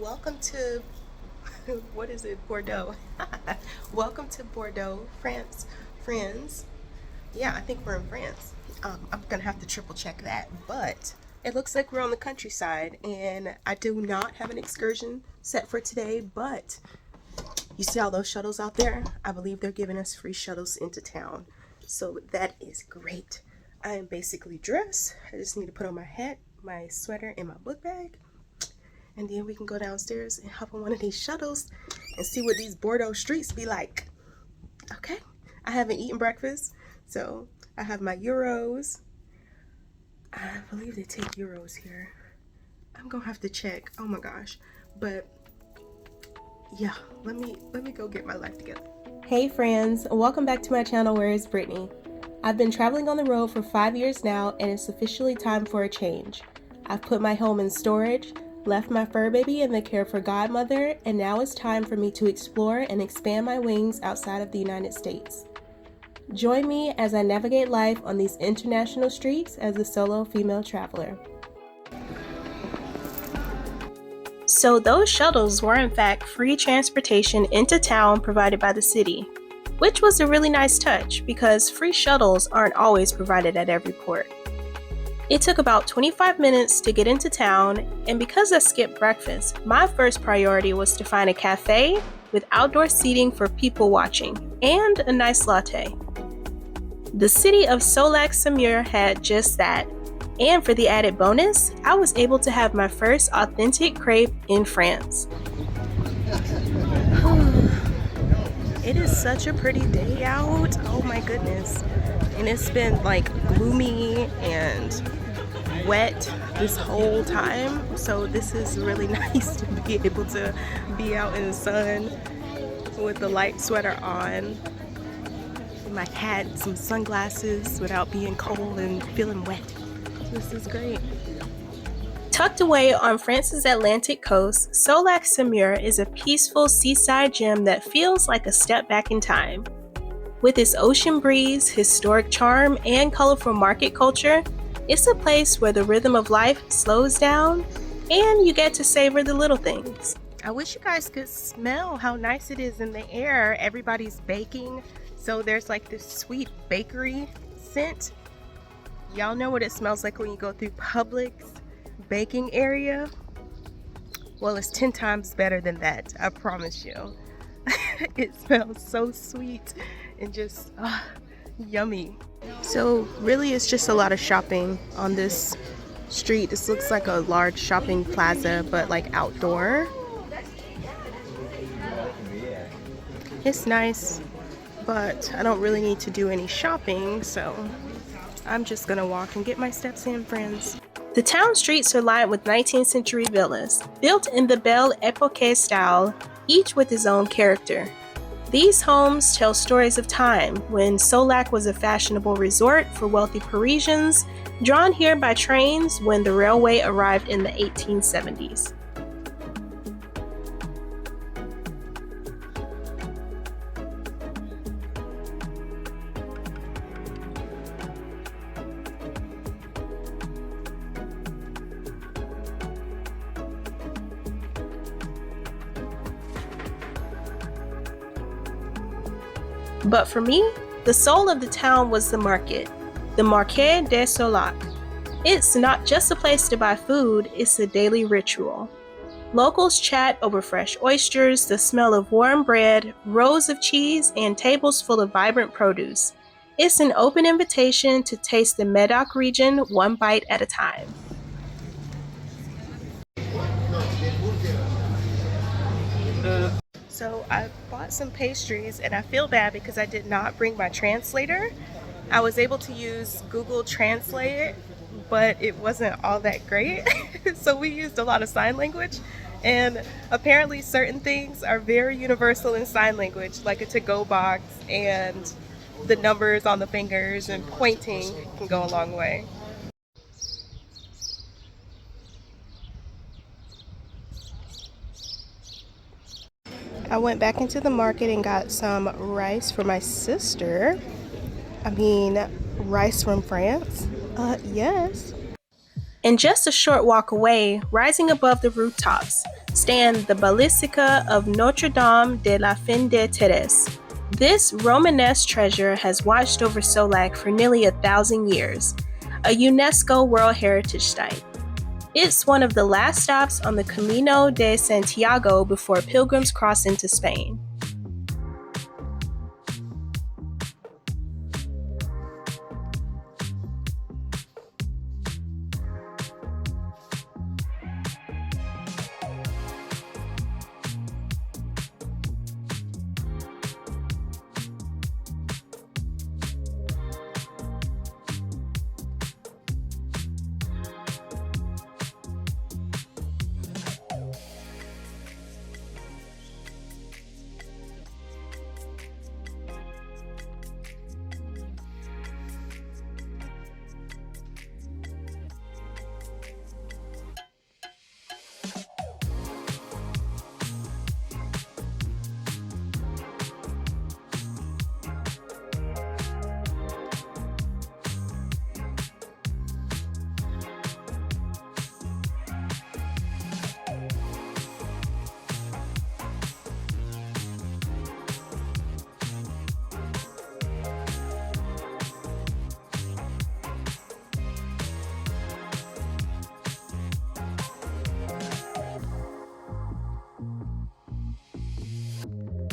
Welcome to what is it, Bordeaux? Welcome to Bordeaux, France, friends. Yeah, I think we're in France. I'm gonna have to triple check that, but it looks like we're on the countryside, and I do not have an excursion set for today, but you see all those shuttles out there? I believe they're giving us free shuttles into town, so that is great. I am basically dressed. I just need to put on my hat, my sweater, and my book bag, and then we can go downstairs and hop on one of these shuttles and see what these Bordeaux streets be like. Okay, I haven't eaten breakfast, so I have my euros. I believe they take euros here. I'm gonna have to check. Oh my gosh, but yeah, let me go get my life together. Hey friends, welcome back to my channel, Where is Brittany? I've been traveling on the road for 5 years now, and it's officially time for a change. I've put my home in storage, left my fur baby in the care of her godmother, and now it's time for me to explore and expand my wings outside of the United States. Join me as I navigate life on these international streets as a solo female traveler. So those shuttles were in fact free transportation into town provided by the city, which was a really nice touch because free shuttles aren't always provided at every port. It took about 25 minutes to get into town, and because I skipped breakfast, my first priority was to find a cafe with outdoor seating for people watching and a nice latte. The city of Soulac-sur-Mer had just that, and for the added bonus, I was able to have my first authentic crepe in France. It is such a pretty day out, oh my goodness. And it's been like gloomy and wet this whole time, so this is really nice to be able to be out in the sun with the light sweater on, my hat, some sunglasses without being cold and feeling wet. This is great. Tucked away on France's Atlantic coast, Soulac-sur-Mer is a peaceful seaside gem that feels like a step back in time. With its ocean breeze, historic charm, and colorful market culture, it's a place where the rhythm of life slows down and you get to savor the little things. I wish you guys could smell how nice it is in the air. Everybody's baking, so there's like this sweet bakery scent. Y'all know what it smells like when you go through Publix baking area? Well, it's 10 times better than that, I promise you. It smells so sweet and just yummy. So really it's just a lot of shopping on this street. This looks like a large shopping plaza, but like outdoor. It's nice, but I don't really need to do any shopping, so I'm just gonna walk and get my steps in, friends. The town streets are lined with 19th century villas, built in the Belle Époque style, each with its own character. These homes tell stories of time when Soulac was a fashionable resort for wealthy Parisians, drawn here by trains when the railway arrived in the 1870s. But for me, the soul of the town was the market, the Marché de Soulac. It's not just a place to buy food, it's a daily ritual. Locals chat over fresh oysters, the smell of warm bread, rows of cheese, and tables full of vibrant produce. It's an open invitation to taste the Médoc region one bite at a time. So I bought some pastries, and I feel bad because I did not bring my translator. I was able to use Google Translate, but it wasn't all that great. So we used a lot of sign language, and apparently certain things are very universal in sign language, like a to-go box and the numbers on the fingers, and pointing can go a long way. I went back into the market and got some rice for my sister. Rice from France? Yes. And just a short walk away, rising above the rooftops, stand the Basilica of Notre Dame de la Fin de Thérèse. This Romanesque treasure has watched over Soulac for nearly 1,000 years, a UNESCO World Heritage Site. It's one of the last stops on the Camino de Santiago before pilgrims cross into Spain.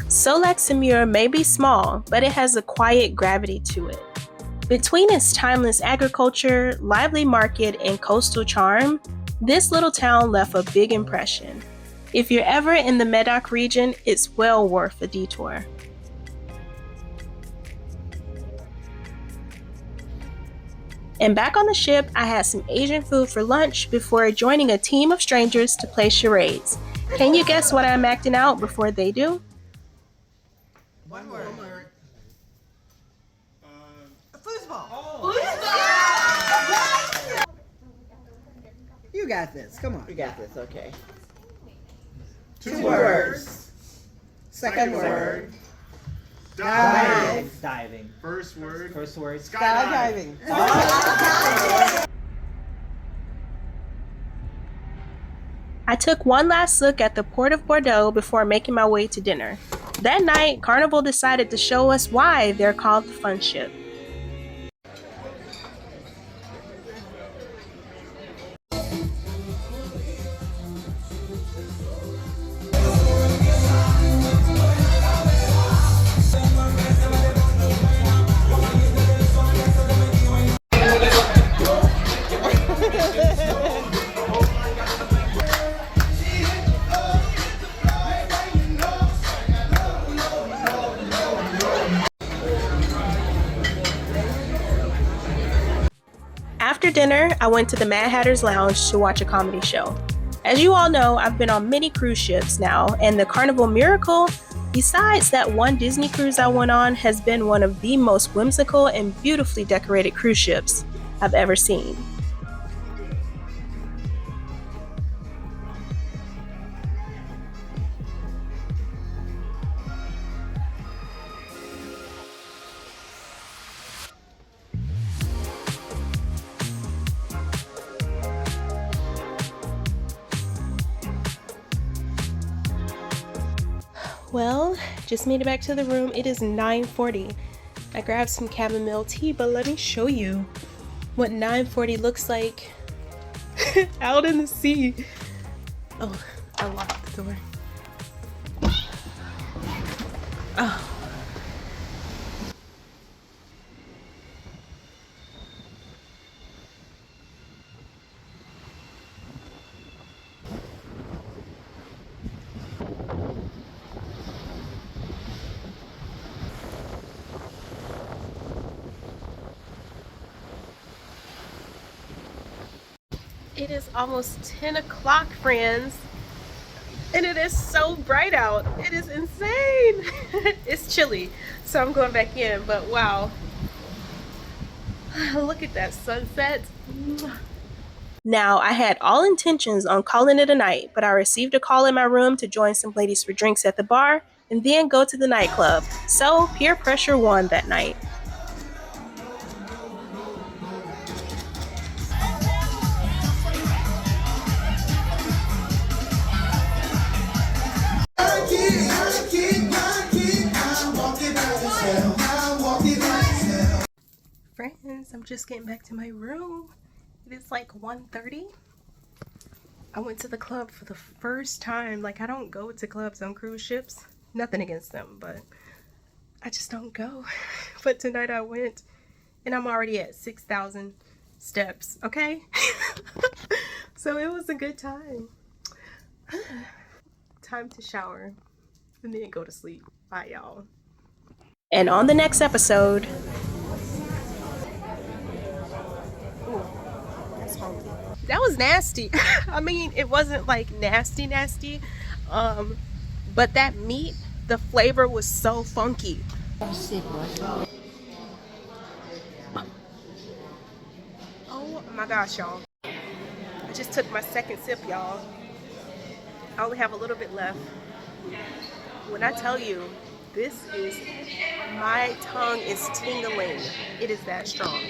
Soulac-sur-Mer may be small, but it has a quiet gravity to it. Between its timeless agriculture, lively market, and coastal charm, this little town left a big impression. If you're ever in the Medoc region, it's well worth a detour. And back on the ship, I had some Asian food for lunch before joining a team of strangers to play charades. Can you guess what I'm acting out before they do? One word. Foosball. Oh. Foosball! You got this. Come on. You got this, okay. Two words. Second word. Dive. Diving. First word. First word. Skydiving. I took one last look at the port of Bordeaux before making my way to dinner. That night, Carnival decided to show us why they're called the Fun Ship. After dinner, I went to the Mad Hatter's Lounge to watch a comedy show. As you all know, I've been on many cruise ships now, and the Carnival Miracle, besides that one Disney cruise I went on, has been one of the most whimsical and beautifully decorated cruise ships I've ever seen. Well, just made it back to the room. It is 9:40. I grabbed some chamomile tea, but let me show you what 9:40 looks like out in the sea. Oh, I locked the door. Oh. It is almost 10 o'clock, friends, and it is so bright out. It is insane. It's chilly, so I'm going back in, but wow. Look at that sunset. Now, I had all intentions on calling it a night, but I received a call in my room to join some ladies for drinks at the bar and then go to the nightclub. So peer pressure won that night. just getting back to my room. It is like 1:30. I went to the club for the first time. Like, I don't go to clubs on cruise ships. Nothing against them, but I just don't go. But tonight I went, and I'm already at 6,000 steps, okay? So it was a good time. Time to shower and then go to sleep. Bye, y'all. And on the next episode... Ooh, that's funky. That was nasty. I mean, it wasn't like nasty, but that meat, the flavor was so funky. Oh my gosh, y'all. I just took my second sip, y'all. I only have a little bit left. When I tell you, this is, my tongue is tingling. It is that strong.